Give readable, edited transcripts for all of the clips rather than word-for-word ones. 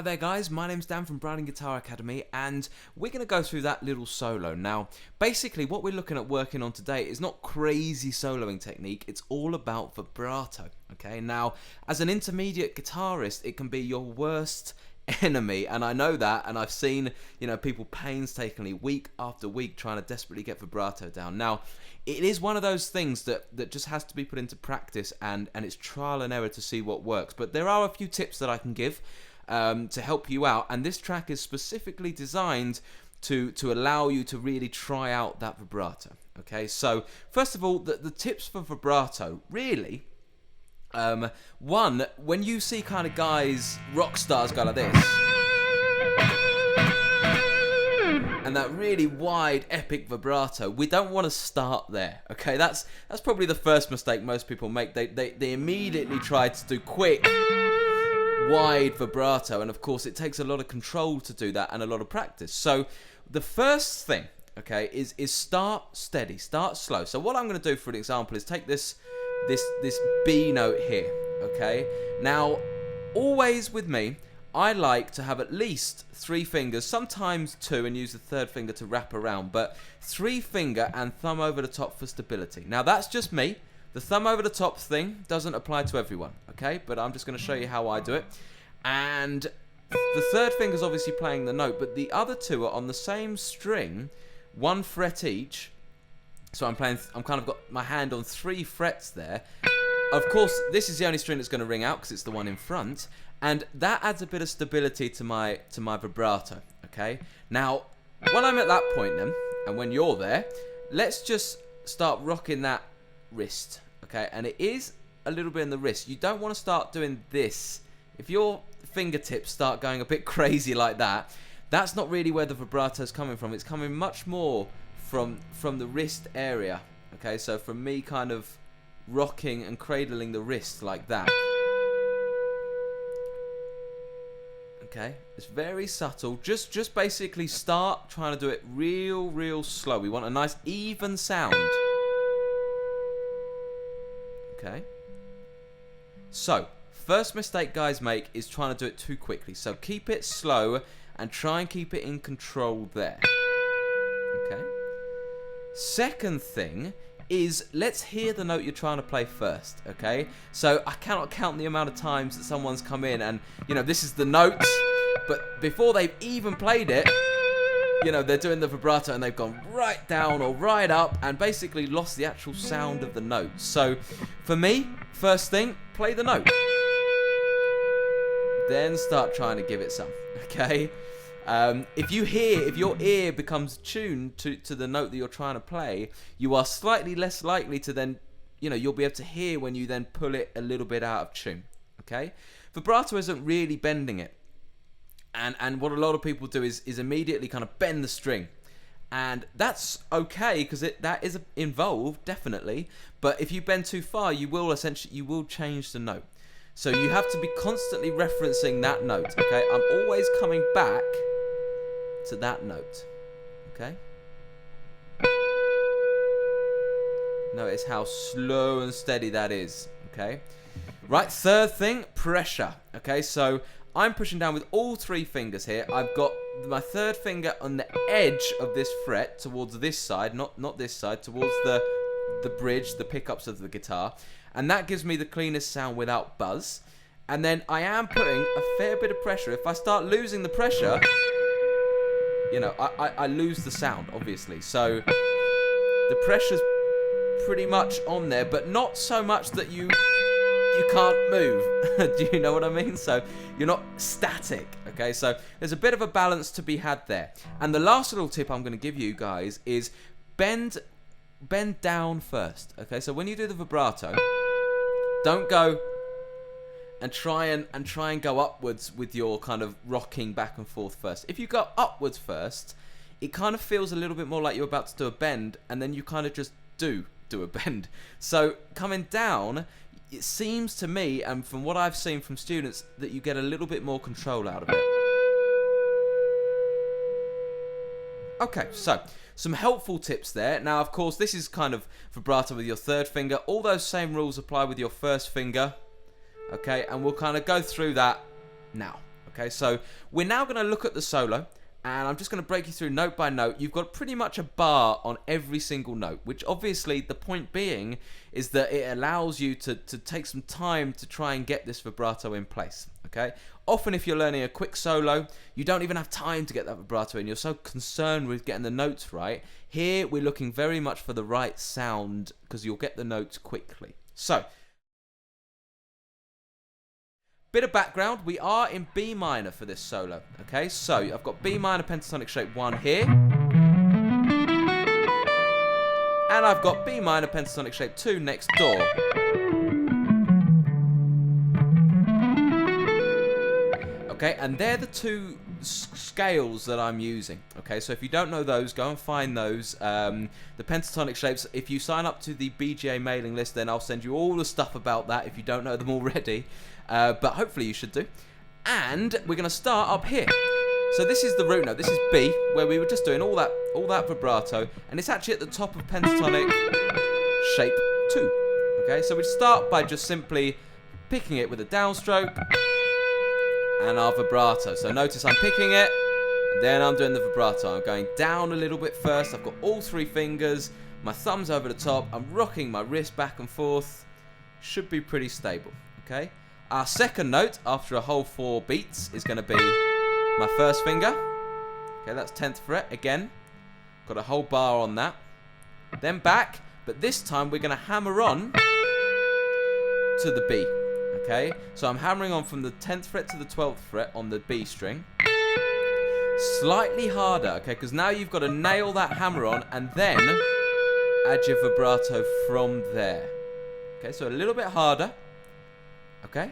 Hi there guys, my name's Dan from Brighton Guitar Academy and we're going to go through that little solo. Now, basically what we're looking at working on today is not crazy soloing technique, it's all about vibrato, okay? Now, as an intermediate guitarist, it can be your worst enemy, and I know that, and I've seen, people painstakingly week after week trying to desperately get vibrato down. Now, it is one of those things that just has to be put into practice, and it's trial and error to see what works. But there are a few tips that I can give to help you out, and this track is specifically designed to allow you to really try out that vibrato. Okay, so first of all, the tips for vibrato, really, one, when you see kind of guys, rock stars go like this, and that really wide, epic vibrato, we don't want to start there. Okay, that's probably the first mistake most people make. They immediately try to do quick, wide vibrato, and of course it takes a lot of control to do that and a lot of practice. So the first thing, okay, is start steady, start slow. So what I'm going to do for an example is take this B note here, okay? Now, always with me, I like to have at least 3 fingers, sometimes 2, and use the 3rd finger to wrap around, but 3 finger and thumb over the top for stability. Now that's just me. The thumb over the top thing doesn't apply to everyone, okay? But I'm just going to show you how I do it. And the 3rd finger is obviously playing the note, but the other 2 are on the same string, 1 fret each. So I'm kind of got my hand on 3 frets there. Of course, this is the only string that's going to ring out because it's the one in front, and that adds a bit of stability to my vibrato, okay? Now, when I'm at that point then, and when you're there, let's just start rocking that wrist, okay? And it is a little bit in the wrist. You don't want to start doing this. If your fingertips start going a bit crazy like that, that's not really where the vibrato is coming from. It's coming much more from the wrist area, okay? So from me kind of rocking and cradling the wrist like that, okay? It's very subtle. Just basically start trying to do it real slow. We want a nice even sound. Okay. So, first mistake guys make is trying to do it too quickly. So keep it slow and try and keep it in control there. Okay. Second thing is, let's hear the note you're trying to play first, okay? So I cannot count the amount of times that someone's come in and, this is the note, but before they've even played it, they're doing the vibrato and they've gone right down or right up and basically lost the actual sound of the note. So for me, first thing, play the note. Then start trying to give it some, okay? If your ear becomes tuned to the note that you're trying to play, you are slightly less likely to then, you'll be able to hear when you then pull it a little bit out of tune, okay? Vibrato isn't really bending it. And what a lot of people do is immediately kind of bend the string. And that's okay, because that is involved, definitely. But if you bend too far, you will change the note. So you have to be constantly referencing that note, okay? I'm always coming back to that note, okay? Notice how slow and steady that is, okay? Right, 3rd thing, pressure, okay? So I'm pushing down with all 3 fingers here. I've got my 3rd finger on the edge of this fret towards this side, not this side, towards the bridge, the pickups of the guitar. And that gives me the cleanest sound without buzz. And then I am putting a fair bit of pressure. If I start losing the pressure, I lose the sound, obviously. So the pressure's pretty much on there, but not so much that you can't move. Do you know what I mean? So you're not static, okay? So there's a bit of a balance to be had there. And the last little tip I'm going to give you guys is bend down first, okay? So when you do the vibrato, don't go and try and go upwards with your kind of rocking back and forth first. If you go upwards first, it kind of feels a little bit more like you're about to do a bend, and then you kind of just do a bend. So coming down, it seems to me, and from what I've seen from students, that you get a little bit more control out of it. Okay, so some helpful tips there. Now, of course, this is kind of vibrato with your 3rd finger. All those same rules apply with your 1st finger. Okay, and we'll kind of go through that now. Okay, so we're now going to look at the solo, and I'm just going to break you through note by note. You've got pretty much a bar on every single note, which obviously the point being is that it allows you to take some time to try and get this vibrato in place. Okay, often if you're learning a quick solo, you don't even have time to get that vibrato in. You're so concerned with getting the notes right. Here we're looking very much for the right sound because you'll get the notes quickly. So, bit of background, we are in B minor for this solo, okay? So, I've got B minor pentatonic shape 1 here. And I've got B minor pentatonic shape 2 next door. Okay, and they're the two scales that I'm using. Okay, so if you don't know those, go and find those. The pentatonic shapes, if you sign up to the BGA mailing list, then I'll send you all the stuff about that if you don't know them already. But hopefully you should do. And we're going to start up here. So this is the root note. This is B, where we were just doing all that vibrato, and it's actually at the top of pentatonic shape 2. Okay, so we start by just simply picking it with a downstroke and our vibrato. So notice I'm picking it, and then I'm doing the vibrato. I'm going down a little bit first. I've got all 3 fingers, my thumbs over the top. I'm rocking my wrist back and forth. Should be pretty stable. Okay. Our second note, after a whole 4 beats, is going to be my first finger. Okay, that's 10th fret again. Got a whole bar on that. Then back, but this time we're going to hammer on to the B. Okay, so I'm hammering on from the 10th fret to the 12th fret on the B string. Slightly harder, okay, because now you've got to nail that hammer on and then add your vibrato from there. Okay, so a little bit harder. Okay,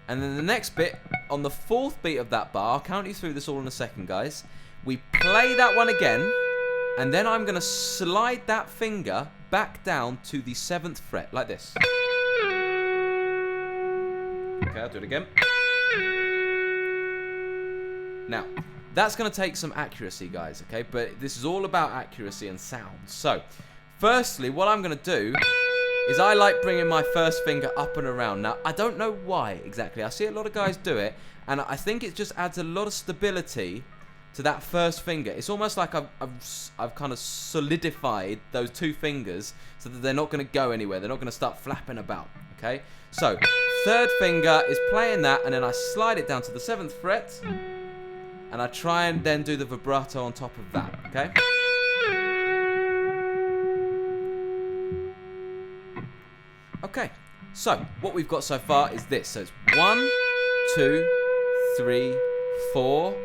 and then the next bit, on the 4th beat of that bar, I'll count you through this all in a second, guys. We play that one again, and then I'm going to slide that finger back down to the 7th fret, like this. Okay, I'll do it again. Now, that's going to take some accuracy, guys, okay? But this is all about accuracy and sound. So, firstly, what I'm going to do is I like bringing my first finger up and around. Now, I don't know why exactly. I see a lot of guys do it, and I think it just adds a lot of stability to that first finger. It's almost like I've kind of solidified those 2 fingers so that they're not going to go anywhere. They're not going to start flapping about, okay? So, 3rd finger is playing that, and then I slide it down to the 7th fret, and I try and then do the vibrato on top of that, okay? Okay, so what we've got so far is this. So it's 1, 2, 3, 4,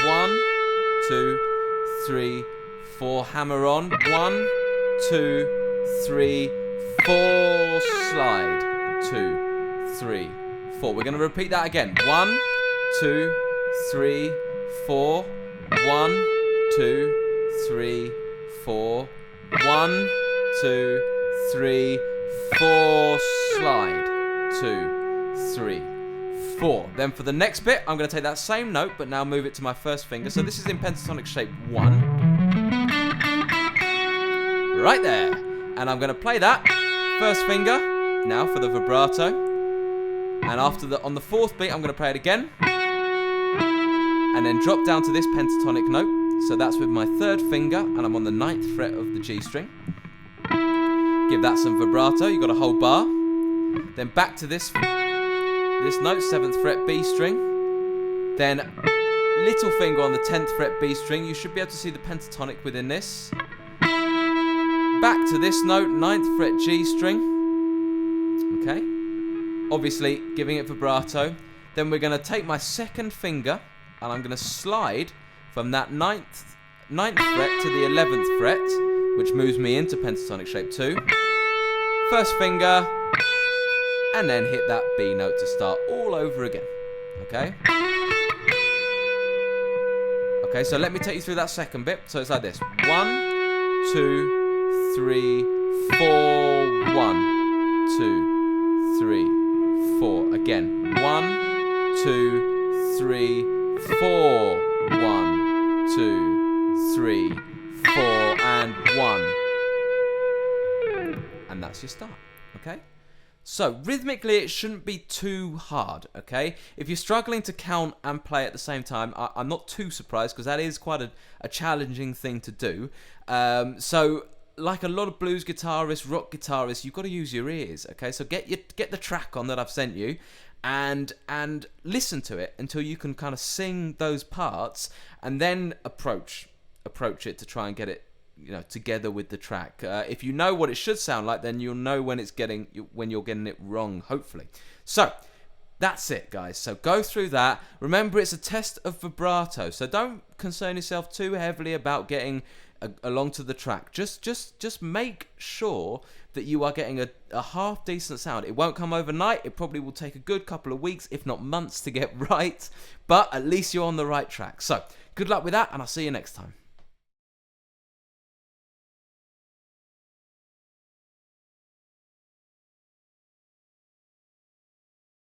1, 2, 3, 4, hammer on, 1, 2, 3, 4, slide, 2, 3, 4. We're going to repeat that again. 1, 2, 3, 4, 1, 2, 3, 4, 1, 2, 3, 4, slide, 2, 3, 4. Then for the next bit, I'm going to take that same note, but now move it to my first finger. So this is in pentatonic shape 1. Right there. And I'm going to play that first finger now for the vibrato. And on the 4th beat, I'm going to play it again. And then drop down to this pentatonic note. So that's with my 3rd finger, and I'm on the 9th fret of the G string. Give that some vibrato. You got a whole bar. Then back to this note, 7th fret B string. Then little finger on the 10th fret B string. You should be able to see the pentatonic within this. Back to this note, 9th fret G string. Okay. Obviously, giving it vibrato. Then we're going to take my 2nd finger, and I'm going to slide from that 9th fret to the 11th fret, which moves me into pentatonic shape 2. First finger, and then hit that B note to start all over again. Okay? Okay, so let me take you through that second bit. So it's like this. 1, 2, 3, 4, 1, 2, 3, 4. Again. 1, 2, 3, 4. 1, 2, 3, 4, and 1. And that's your start. Okay? So, rhythmically, it shouldn't be too hard, okay? If you're struggling to count and play at the same time, I'm not too surprised, because that is quite a challenging thing to do. So, like a lot of blues guitarists, rock guitarists, you've got to use your ears, okay? So get the track on that I've sent you, and listen to it until you can kind of sing those parts, and then approach it to try and get it, you know, together with the track. If you know what it should sound like, then you'll know when you're getting it wrong, hopefully. So that's it, guys. So go through that. Remember, it's a test of vibrato, so don't concern yourself too heavily about getting along to the track. Just make sure that you are getting a half decent sound. It won't come overnight. It probably will take a good couple of weeks, if not months, to get right, but at least you're on the right track. So good luck with that, and I'll see you next time.